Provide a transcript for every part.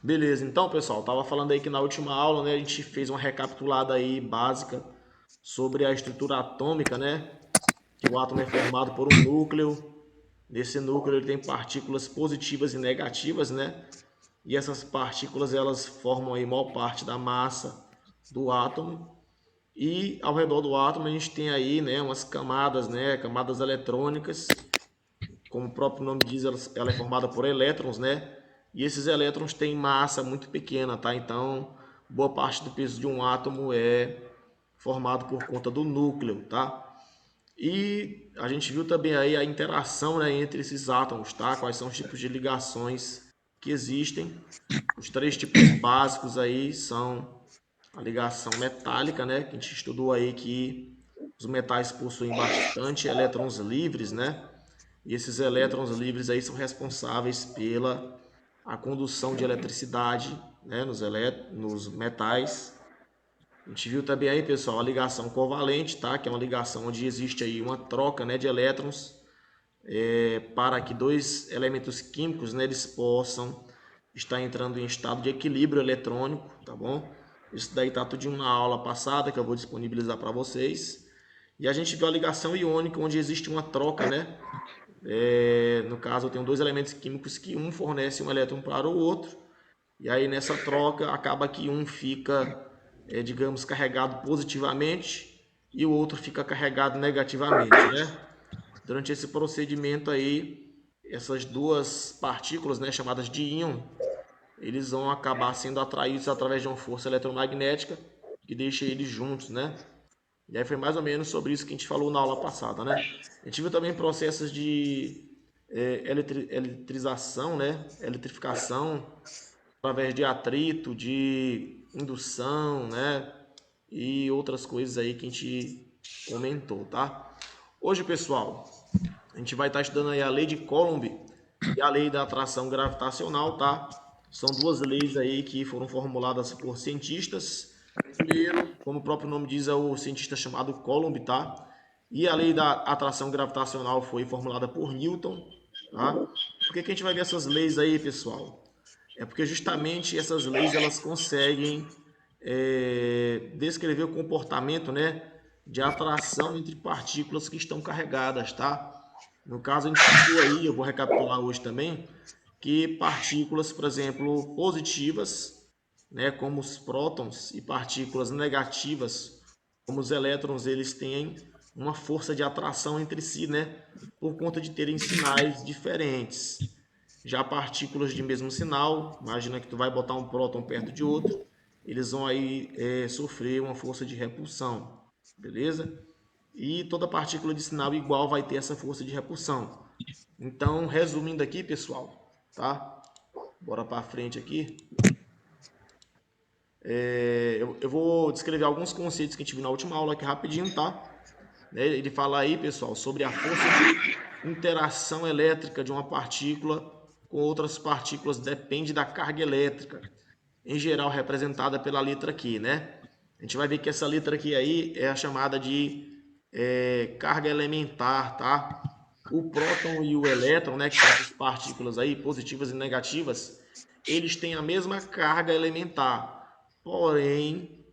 Beleza, então pessoal, tava falando aí que na última aula, né, a gente fez uma recapitulada aí básica sobre a estrutura atômica, né? Que o átomo é formado por um núcleo. Nesse núcleo ele tem partículas positivas e negativas, né? E essas partículas elas formam aí maior parte da massa do átomo. E ao redor do átomo a gente tem aí, né, umas camadas, né, camadas eletrônicas. Como o próprio nome diz, ela é formada por elétrons, né? E esses elétrons têm massa muito pequena, tá? Então, boa parte do peso de um átomo é formado por conta do núcleo, tá? E a gente viu também aí a interação, né, entre esses átomos, tá? Quais são os tipos de ligações que existem. Os três tipos básicos aí são a ligação metálica, né? Que a gente estudou aí que os metais possuem bastante elétrons livres, né? E esses elétrons livres aí são responsáveis pela a condução de eletricidade, né, nos metais. A gente viu também aí, pessoal, a ligação covalente, tá? Que é uma ligação onde existe aí uma troca, né, de elétrons para que dois elementos químicos, né, eles possam estar entrando em estado de equilíbrio eletrônico, tá bom? Isso daí tá tudo na aula passada que eu vou disponibilizar para vocês. E a gente viu a ligação iônica, onde existe uma troca, né? No caso, eu tenho dois elementos químicos que um fornece um elétron para o outro, e aí nessa troca acaba que um fica, digamos, carregado positivamente e o outro fica carregado negativamente, né? Durante esse procedimento aí, essas duas partículas, né, chamadas de íon, eles vão acabar sendo atraídos através de uma força eletromagnética que deixa eles juntos, né? E aí foi mais ou menos sobre isso que a gente falou na aula passada, né? A gente viu também processos de eletrização, né? Eletrificação através de atrito, de indução, né? E outras coisas aí que a gente comentou, tá? Hoje, pessoal, a gente vai estar estudando aí a lei de Coulomb e a lei da atração gravitacional, tá? São duas leis aí que foram formuladas por cientistas. Primeiro, como o próprio nome diz, é o cientista chamado Coulomb, tá? E a lei da atração gravitacional foi formulada por Newton, tá? Por que que a gente vai ver essas leis aí, pessoal? É porque justamente essas leis elas conseguem descrever o comportamento, né, de atração entre partículas que estão carregadas, tá? No caso, a gente estudou aí, eu vou recapitular hoje também, que partículas, por exemplo, positivas, né, como os prótons, e partículas negativas, como os elétrons, eles têm uma força de atração entre si, né, por conta de terem sinais diferentes. Já partículas de mesmo sinal, imagina que tu vai botar um próton perto de outro, eles vão aí sofrer uma força de repulsão, beleza? E toda partícula de sinal igual vai ter essa força de repulsão. Então, resumindo aqui, pessoal, tá? Bora para frente aqui. Eu vou descrever alguns conceitos que a gente viu na última aula aqui rapidinho, tá? Ele fala aí, pessoal, sobre a força de interação elétrica de uma partícula com outras partículas depende da carga elétrica, em geral representada pela letra Q, né? A gente vai ver que essa letra aqui aí é a chamada de carga elementar, tá? O próton e o elétron, né, que são essas partículas aí, positivas e negativas, eles têm a mesma carga elementar, porém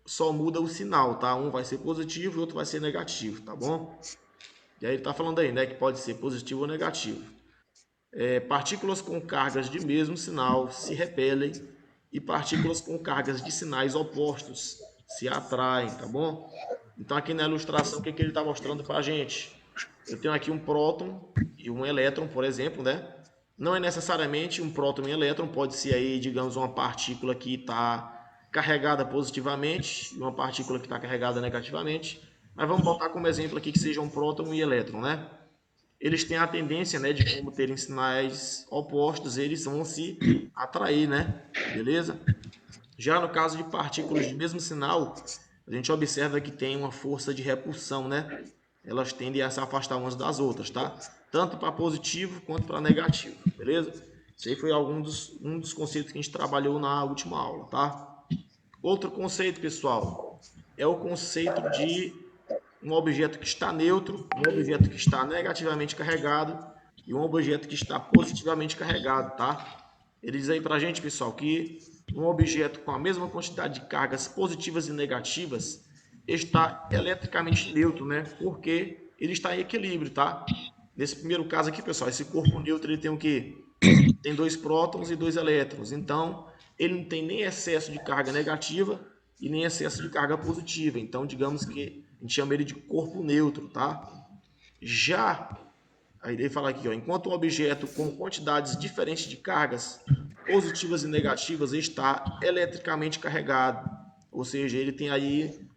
só muda o sinal, tá? Um vai ser positivo e o outro vai ser negativo, tá bom? E aí ele tá falando aí, né, que pode ser positivo ou negativo. Partículas com cargas de mesmo sinal se repelem e partículas com cargas de sinais opostos se atraem, tá bom? Então aqui na ilustração, o que ele está mostrando para a gente? Eu tenho aqui um próton e um elétron, por exemplo, né? Não é necessariamente um próton e um elétron, pode ser aí, digamos, uma partícula que está carregada positivamente e uma partícula que está carregada negativamente. Mas vamos botar como exemplo aqui que seja um próton e elétron, né? Eles têm a tendência, né, de como terem sinais opostos, eles vão se atrair, né? Beleza? Já no caso de partículas de mesmo sinal, a gente observa que tem uma força de repulsão, né? Elas tendem a se afastar umas das outras, tá? Tanto para positivo quanto para negativo, beleza? Isso aí foi um dos conceitos que a gente trabalhou na última aula, tá? Outro conceito, pessoal, é o conceito de um objeto que está neutro, um objeto que está negativamente carregado e um objeto que está positivamente carregado, tá? Ele diz aí para a gente, pessoal, que um objeto com a mesma quantidade de cargas positivas e negativas está eletricamente neutro, né? Porque ele está em equilíbrio, tá? Nesse primeiro caso aqui, pessoal, esse corpo neutro ele tem o quê? Tem 2 prótons e 2 elétrons. Então, ele não tem nem excesso de carga negativa e nem excesso de carga positiva. Então, digamos que a gente chama ele de corpo neutro, tá? Já, aí ele fala aqui, ó, enquanto um objeto com quantidades diferentes de cargas positivas e negativas está eletricamente carregado, ou seja, ele tem aí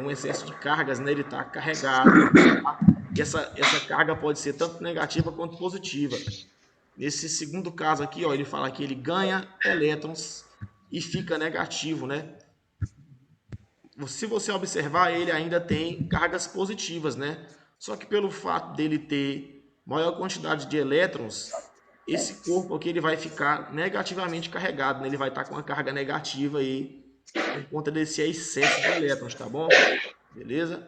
um excesso de cargas, né? Ele está carregado. Tá? E essa carga pode ser tanto negativa quanto positiva. Nesse segundo caso aqui, ó, ele fala que ele ganha elétrons e fica negativo, né? Se você observar, ele ainda tem cargas positivas, né? Só que pelo fato dele ter maior quantidade de elétrons, esse corpo aqui ele vai ficar negativamente carregado, né? Ele vai estar com uma carga negativa aí por conta desse excesso de elétrons, tá bom? Beleza?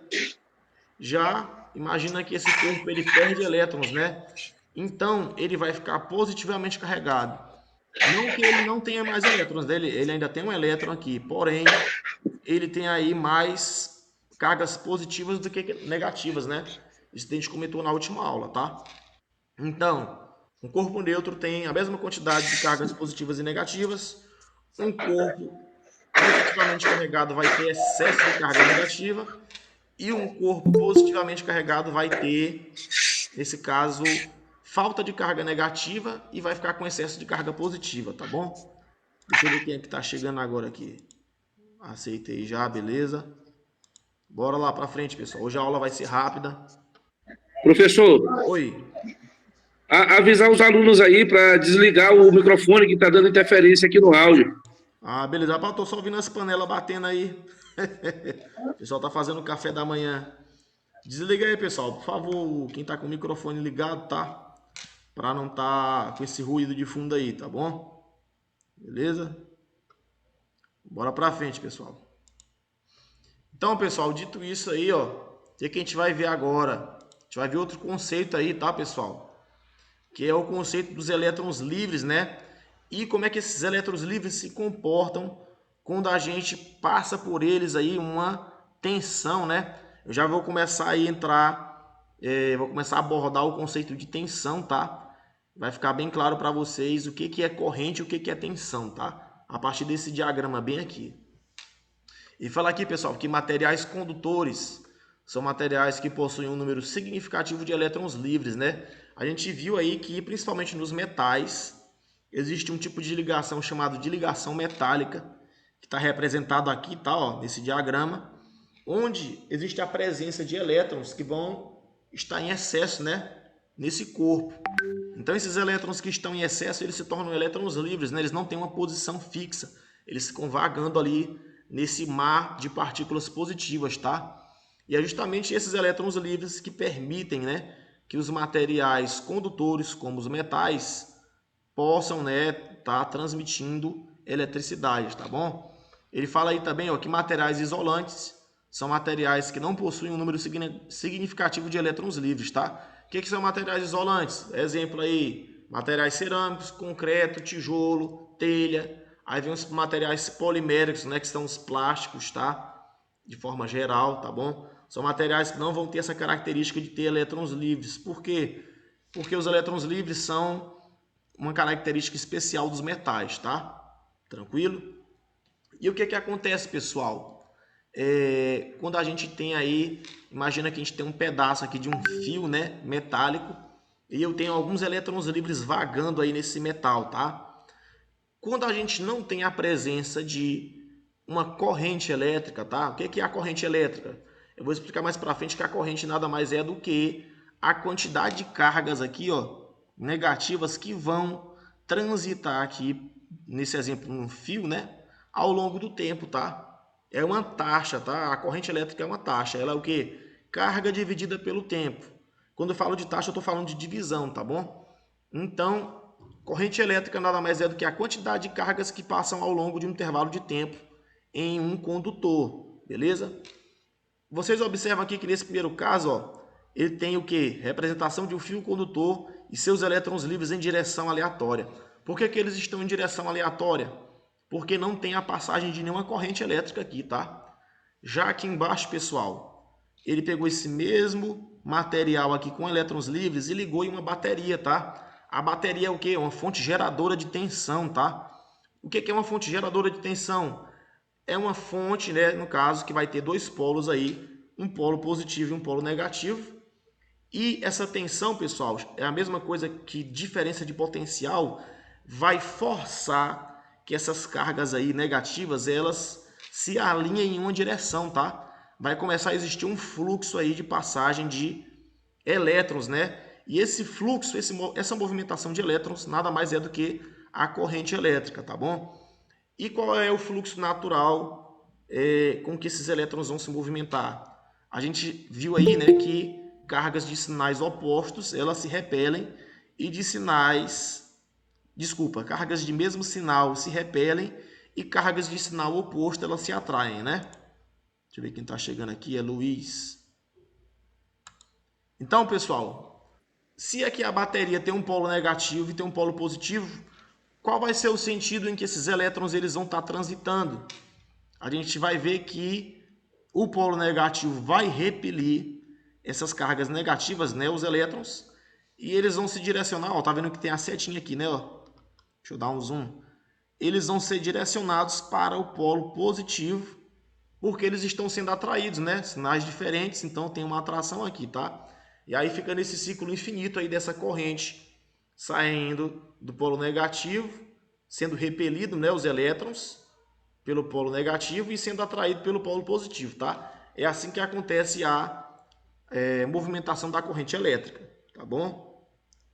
Já imagina que esse corpo ele perde elétrons, né? Então ele vai ficar positivamente carregado. Não que ele não tenha mais elétrons, né? Ele ainda tem um elétron aqui, porém ele tem aí mais cargas positivas do que negativas, né? Isso a gente comentou na última aula, tá? Então, um corpo neutro tem a mesma quantidade de cargas positivas e negativas. Um corpo negativamente carregado vai ter excesso de carga negativa e um corpo positivamente carregado vai ter, nesse caso, falta de carga negativa e vai ficar com excesso de carga positiva, tá bom? Deixa eu ver quem é que tá chegando agora aqui. Aceitei já, beleza. Bora lá para frente, pessoal. Hoje a aula vai ser rápida. Professor, Oi. avisar os alunos aí para desligar o microfone que está dando interferência aqui no áudio. Ah, beleza. Rapaz, eu tô só ouvindo as panelas batendo aí. O pessoal tá fazendo café da manhã. Desliga aí, pessoal. Por favor, quem tá com o microfone ligado, tá? Pra não tá com esse ruído de fundo aí, tá bom? Beleza? Bora pra frente, pessoal. Então, pessoal, dito isso aí, ó, o que a gente vai ver agora? A gente vai ver outro conceito aí, tá, pessoal? Que é o conceito dos elétrons livres, né? E como é que esses elétrons livres se comportam quando a gente passa por eles aí uma tensão, né? Eu já vou começar a entrar, vou começar a abordar o conceito de tensão, tá? Vai ficar bem claro para vocês o que é corrente e o que é tensão, tá? A partir desse diagrama bem aqui. E falar aqui, pessoal, que materiais condutores são materiais que possuem um número significativo de elétrons livres, né? A gente viu aí que, principalmente nos metais, existe um tipo de ligação chamado de ligação metálica, que está representado aqui, tá, ó, nesse diagrama, onde existe a presença de elétrons que vão estar em excesso, né, nesse corpo. Então, esses elétrons que estão em excesso, eles se tornam elétrons livres, né? Eles não têm uma posição fixa, eles ficam vagando ali nesse mar de partículas positivas, tá? E é justamente esses elétrons livres que permitem, né, que os materiais condutores, como os metais, possam, né, tá transmitindo eletricidade, tá bom? Ele fala aí também, ó, que materiais isolantes são materiais que não possuem um número significativo de elétrons livres, tá? O que são materiais isolantes? Exemplo aí, materiais cerâmicos, concreto, tijolo, telha. Aí vem os materiais poliméricos, né, que são os plásticos, tá? De forma geral, tá bom? São materiais que não vão ter essa característica de ter elétrons livres. Por quê? Porque os elétrons livres são uma característica especial dos metais, tá? Tranquilo? E o que acontece, pessoal? Quando a gente tem aí, imagina que a gente tem um pedaço aqui de um fio, né, metálico, e eu tenho alguns elétrons livres vagando aí nesse metal, tá? Quando a gente não tem a presença de uma corrente elétrica, tá? O que é a corrente elétrica? Eu vou explicar mais para frente que a corrente nada mais é do que a quantidade de cargas aqui, ó, negativas que vão transitar aqui, nesse exemplo, um fio, né? Ao longo do tempo, tá? É uma taxa, tá? A corrente elétrica é uma taxa. Ela é o quê? Carga dividida pelo tempo. Quando eu falo de taxa, eu estou falando de divisão, tá bom? Então, corrente elétrica nada mais é do que a quantidade de cargas que passam ao longo de um intervalo de tempo em um condutor, beleza? Vocês observam aqui que nesse primeiro caso, ó, ele tem o que? Representação de um fio condutor e seus elétrons livres em direção aleatória. Por que eles estão em direção aleatória? Porque não tem a passagem de nenhuma corrente elétrica aqui, tá? Já aqui embaixo, pessoal, ele pegou esse mesmo material aqui com elétrons livres e ligou em uma bateria, tá? A bateria é o quê? Uma fonte geradora de tensão, tá? O que é uma fonte geradora de tensão? É uma fonte, né, no caso, que vai ter dois polos aí, um polo positivo e um polo negativo. E essa tensão, pessoal, é a mesma coisa que diferença de potencial, vai forçar que essas cargas aí negativas, elas se alinhem em uma direção, tá? Vai começar a existir um fluxo aí de passagem de elétrons, né? E esse fluxo, essa movimentação de elétrons, nada mais é do que a corrente elétrica, tá bom? E qual é o fluxo natural com que esses elétrons vão se movimentar? A gente viu aí, né, que cargas de sinais opostos, elas se repelem, e de cargas de mesmo sinal se repelem, e cargas de sinal oposto, elas se atraem, né? Deixa eu ver quem está chegando aqui, é Luiz. Então, pessoal, se aqui a bateria tem um polo negativo e tem um polo positivo, qual vai ser o sentido em que esses elétrons eles vão estar transitando? A gente vai ver que o polo negativo vai repelir essas cargas negativas, né, os elétrons, e eles vão se direcionar, ó, tá vendo que tem a setinha aqui, né, ó? Deixa eu dar um zoom. Eles vão ser direcionados para o polo positivo, porque eles estão sendo atraídos, né? Sinais diferentes, então tem uma atração aqui, tá? E aí fica nesse ciclo infinito aí dessa corrente saindo do polo negativo, sendo repelido, né, os elétrons pelo polo negativo e sendo atraído pelo polo positivo, tá? É assim que acontece a movimentação da corrente elétrica, tá bom?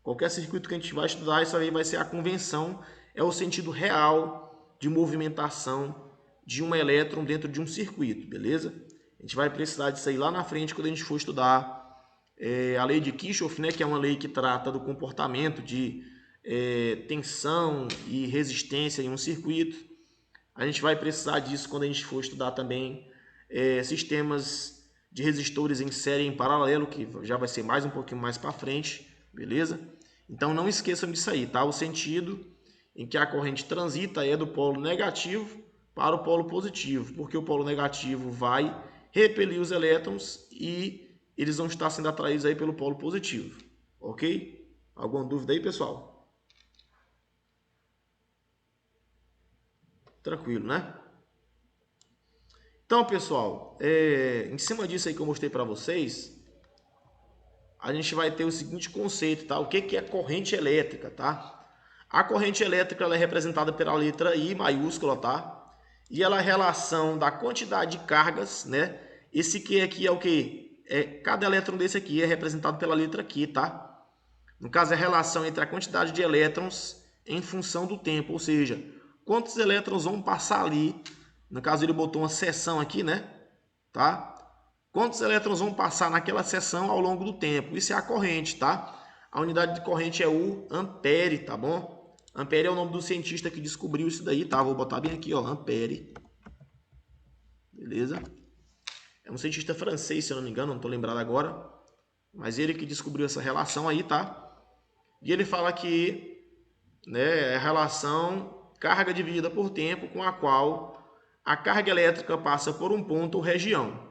Qualquer circuito que a gente vai estudar, isso aí vai ser a convenção, é o sentido real de movimentação de um elétron dentro de um circuito, beleza? A gente vai precisar disso aí lá na frente quando a gente for estudar a lei de Kirchhoff, né, que é uma lei que trata do comportamento de tensão e resistência em um circuito. A gente vai precisar disso quando a gente for estudar também sistemas de resistores em série e em paralelo, que já vai ser mais um pouquinho mais para frente, beleza? Então não esqueçam disso aí, tá? O sentido em que a corrente transita é do polo negativo para o polo positivo, porque o polo negativo vai repelir os elétrons e eles vão estar sendo atraídos aí pelo polo positivo, ok? Alguma dúvida aí, pessoal? Tranquilo, né? Então, pessoal, em cima disso aí que eu mostrei para vocês, a gente vai ter o seguinte conceito, tá? O que é corrente elétrica, tá? A corrente elétrica ela é representada pela letra I maiúscula, tá? E ela é a relação da quantidade de cargas, né? Esse Q aqui é o quê? Cada elétron desse aqui é representado pela letra Q, tá? No caso, é a relação entre a quantidade de elétrons em função do tempo, ou seja, quantos elétrons vão passar ali. No caso, ele botou uma seção aqui, né? Tá? Quantos elétrons vão passar naquela seção ao longo do tempo? Isso é a corrente, tá? A unidade de corrente é o ampere, tá bom? Ampere é o nome do cientista que descobriu isso daí, tá? Vou botar bem aqui, ó, ampere. Beleza? É um cientista francês, se eu não me engano, não tô lembrado agora. Mas ele que descobriu essa relação aí, tá? E ele fala que, né, é a relação carga dividida por tempo com a qual a carga elétrica passa por um ponto ou região.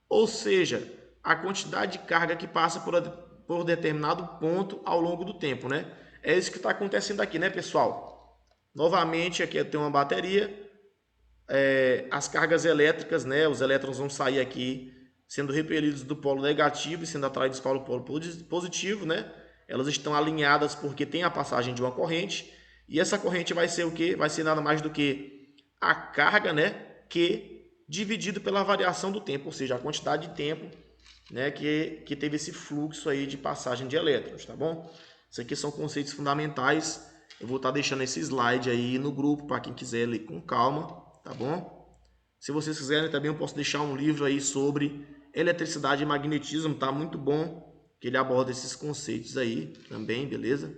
Ou seja, a quantidade de carga que passa por determinado ponto ao longo do tempo, né? É isso que está acontecendo aqui, né, pessoal? Novamente, aqui tem uma bateria. As cargas elétricas, né? Os elétrons vão sair aqui sendo repelidos do polo negativo e sendo atraídos para o polo positivo, né? Elas estão alinhadas porque tem a passagem de uma corrente. E essa corrente vai ser o quê? Vai ser nada mais do que a carga, né, Q dividido pela variação do tempo, ou seja, a quantidade de tempo, né, que teve esse fluxo aí de passagem de elétrons, tá bom? Isso aqui são conceitos fundamentais. Eu vou estar deixando esse slide aí no grupo para quem quiser ler com calma, tá bom? Se vocês quiserem também eu posso deixar um livro aí sobre eletricidade e magnetismo, tá muito bom, que ele aborda esses conceitos aí também, beleza?